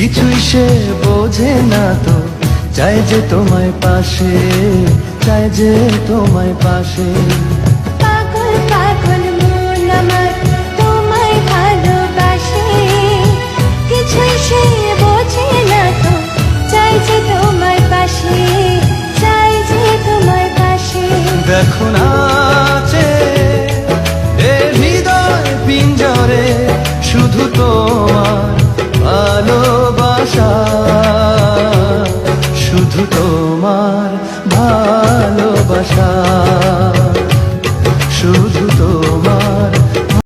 কিছুই সে বোঝে না তো, চাই যে তোমায় পাশে, চাই যে তোমায় পাশে। পাগল পাগল মন আমার তোমায় ভালোবাসে, কিছুই সে বোঝে না তো, চাই যে তোমায় পাশে, চাই যে তোমায় পাশে। দেখো নাচে এ হৃদয় পিঞ্জরে, শুধু তোমার ভালোবাসা, শুধু তোমার ভালোবাসা।